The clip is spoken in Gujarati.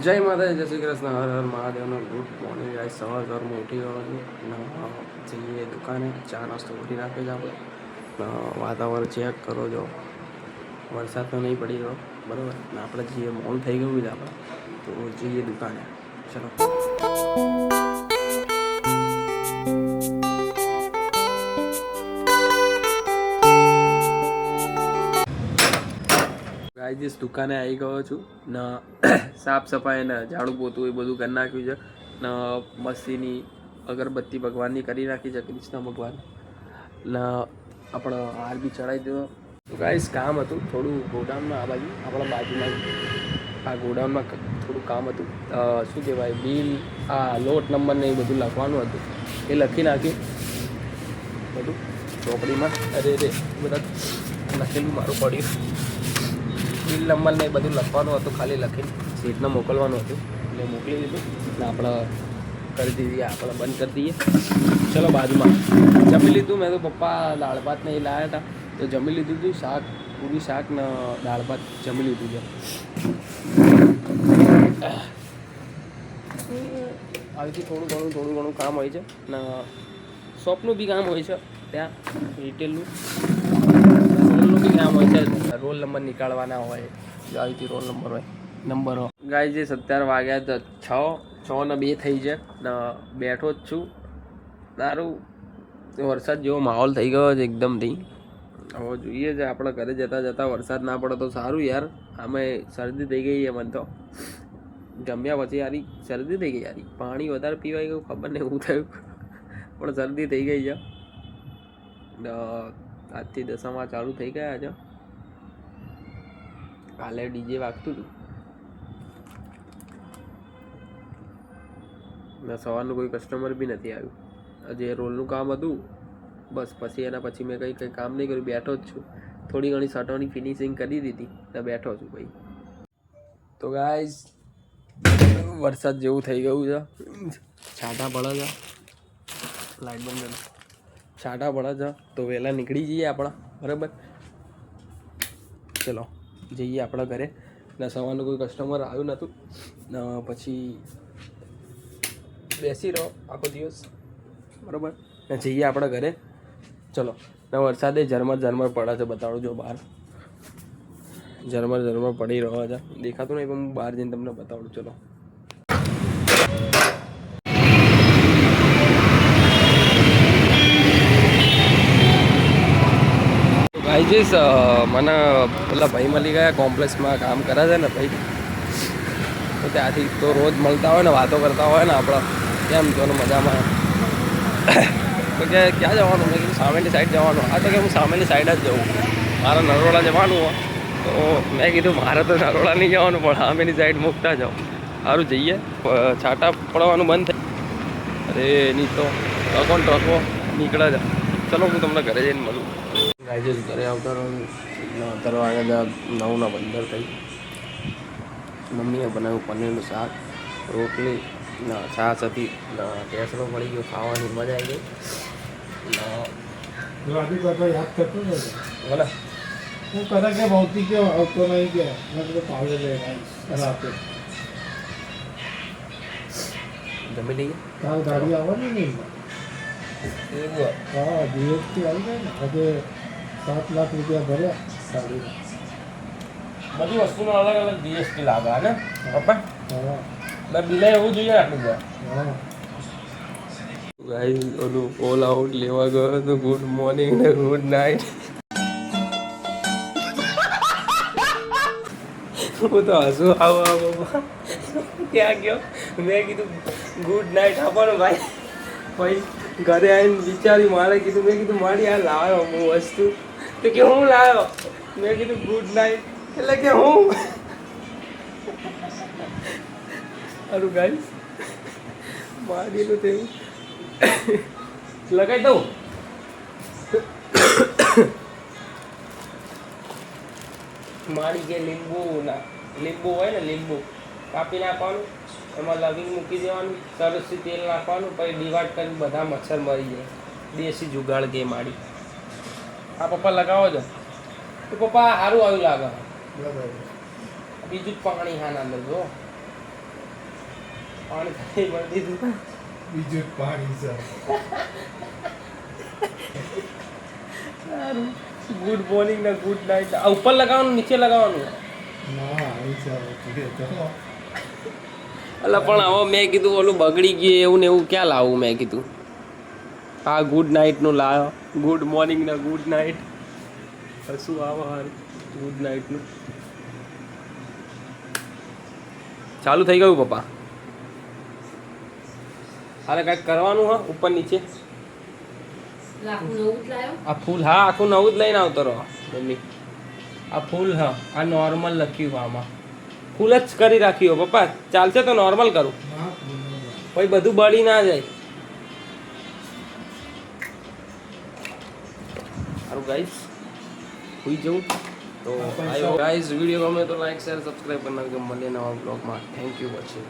જય માતા જય શ્રી કૃષ્ણ હર હર મહાદેવનો ગુડ મોર્નિંગ આજ સવારમાં ઉઠી ગયો છું જઈએ દુકાને ચા નાસ્તો કરી નાખે છે આપણે વાતાવરણ ચેક કરો જો વરસાદ તો નહીં પડી ગયો બરાબર ને આપણે જઈએ મોલ થઈ ગયું છે આપણે તો જઈએ દુકાને ચલો ગાઈસ દુકાને આવી ગયો છું ને સાફ સફાઈ ને ઝાડુ પોતું એ બધું કરી નાખ્યું છે ને મસ્તીની અગરબત્તી ભગવાનની કરી નાખી છે કૃષ્ણ ભગવાન ને આપણો હાર બી ચડાવી દીધો. તો ગાઈસ કામ હતું થોડું ગોડાઉનમાં આ બાજુ આપણા બાજુમાં આ ગોડાઉનમાં થોડું કામ હતું શું કહેવાય બિલ આ લોટ નંબર ને એ બધું લખવાનું હતું એ લખી નાખ્યું બધું ચોપડીમાં અરે રે બધા લખેલું મારું પડ્યું બિલ નંબર ને બધું લખવાનું હતું ખાલી લખીને સીટને મોકલવાનું હતું એટલે મોકલી દીધું ને આપણે કરી દીધી આપણે બંધ કરી દઈએ. ચલો બાજુમાં જમી લીધું મેં તો પપ્પા દાળ ભાત ને એ લાવ્યા હતા તો જમી લીધું હતું શાક પૂરી શાક ને દાળ ભાત જમી લીધું છે. આવીથી થોડું ઘણું કામ હોય છે ને શોપનું બી કામ હોય છે ત્યાં રિટેલનું બી કામ હોય છે રોલ નંબર નીકાળવાના હોય જો આવીથી રોલ નંબર હોય નંબરો ગાય જે 17 વાગ્યા તો 6:02 થઈ છે ને બેઠો જ છું. તારું વરસાદ જેવો માહોલ થઈ ગયો છે એકદમથી. હવે જોઈએ છે આપણે ઘરે જતાં વરસાદ ના પડે તો સારું યાર. આમે શરદી થઈ ગઈ છે મને તો જમ્યા પછી યારી શરદી થઈ ગઈ યારી પાણી વધારે પીવાઈ ગયું ખબર નહીં એવું થયું પણ શરદી થઈ ગઈ છે. આજથી દશામાં ચાલુ થઈ ગયા છે. કાલે ડીજે વાગતું હતું ને સવારનું કોઈ કસ્ટમર બી નથી આવ્યું. જે રોલનું કામ હતું બસ પછી એના પછી મેં કંઈ કામ નહીં કર્યું બેઠો જ છું. થોડી ઘણી શર્ટોની ફિનિશિંગ કરી દીધી ને બેઠો છું ભાઈ. તો ગાઈઝ વરસાદ જેવું થઈ ગયું છે છાંટા પડે છે લાઈટ બંધ કરી છાંટા પડે છે તો વહેલા નીકળી જઈએ આપણા બરાબર. ચલો જઈએ આપણા ઘરે ને સવારનું કોઈ કસ્ટમર આવ્યું નહોતું ને પછી બેસી રહો આખો દિવસ બરાબર ને જઈએ આપણા ઘરે. ચલો ને વરસાદે ઝરમર પડે છે બતાડું જો બહાર ઝરમર પડી રહ્યો છે દેખાતું નહીં પણ હું બહાર જઈને તમને બતાવું. ચલો ગાઈઝ મને પેલા ભાઈ મળી ગયા કોમ્પ્લેક્સમાં કામ કરે છે ને ભાઈ તો ત્યાંથી તો રોજ મળતા હોય ને વાતો કરતા હોય ને આપણે કેમ જો મજામાં તો કે ક્યાં જવાનું મેં કીધું સામેની સાઈડ જવાનું. આ તો કે હું સામેની સાઈડ જ જાઉં મારે નરોડા જવાનું હોય તો મેં કીધું મારે તો નરોડા નહીં જવાનું પણ સામેની સાઈડ મૂકતા જાઉં. સારું જઈએ છાંટા પડવાનું બંધ થાય અરે નહીં તો ટ્રકો નીકળે છે. ચલો હું તમને ઘરે જઈને મળું. ગાઈઝ ઘરે આવતા રહું 17 વાગ્યા 9:15 થઈ. મમ્મીએ બનાવ્યું પનીરનું શાક રોટલી ને છાશ હતી ને ટેસડો પડી ગયો ખાવાની મજા આવી ગઈ. યાદ કરતો બોલે હું કરે કે ભૌતિક આવતો નહીં કે પાવડે રાતે જમી લઈએ ગાડી આવવાની નહીં એવું હા જીએસટી આવી જાય ને આજે 7 લાખ રૂપિયા ભર્યા ગાડીના બધી વસ્તુનો અલગ અલગ જીએસટી લાગે ને પપ્પા હા બિલે એવું જોઈએ આટલું ગાઈસ ઓલું ઓલ આઉટ લેવા ગયો તો ગુડ મોર્નિંગ ને ગુડ નાઇટ હું તો હસું આવો ક્યાં ગયો મેં કીધું ગુડ નાઇટ આપવાનું ભાઈ ભાઈ ઘરે આવીને વિચારી મારે કીધું મેં કીધું મારી આ લાવ્યો હું વસ્તુ તો કે હું લાવ્યો મેં કીધું ગુડ નાઇટ એટલે કે હું સારું ગાઈસ મારીનું તેવું લગાવી દઉં મારી જે લીંબુ હોય ને લીંબુ કાપી નાખવાનું એમાં લવિંગ મૂકી દેવાનું સરસથી તેલ નાખવાનું પછી ડિવાઈડ કરી બધા મચ્છર મરી જાય. દેશી જુગાડ કે માડી આ પપ્પા લગાવો છો તો પપ્પા સારું આવ્યું લાગે બીજું જ પાણી હા અંદર જો પાણી ભરી દીધું. બીજું પાણી છે. ગુડ મોર્નિંગ ને ગુડ નાઇટ. ઉપર લગાવવાનું નીચે લગાવવાનું? ના આવી જાવ તો એટલે પણ હવે મેં કીધું ઓલું બગડી ગયું એવું ને એવું ક્યાં લાવું. મેં કીધું હા ગુડ નાઇટનું લાવ્યો. ગુડ મોર્નિંગ ને ગુડ નાઇટ શું આવે હાલ ગુડ નાઇટનું. ચાલુ થઈ ગયું પપ્પા. હાલે કાંઈક કરવાનું હા ઉપર નીચે. આ ફૂલ હા આખું નવું જ લઈને આવતો રહો મમ્મી. આ ફૂલ હા આ નોર્મલ લખ્યું આમાં ફૂલ જ કરી રાખ્યું પપ્પા. ચાલશે તો નોર્મલ કરું પછી બધું બળી ના જાય. સારું ગાઈસ હુઈ જવું તો ગાઈસ વિડીયો ગમે તો લાઈક શેર સબસ્ક્રાઈબ કરી નાખજો. મળીએ નવા બ્લોગમાં. Thank you watching.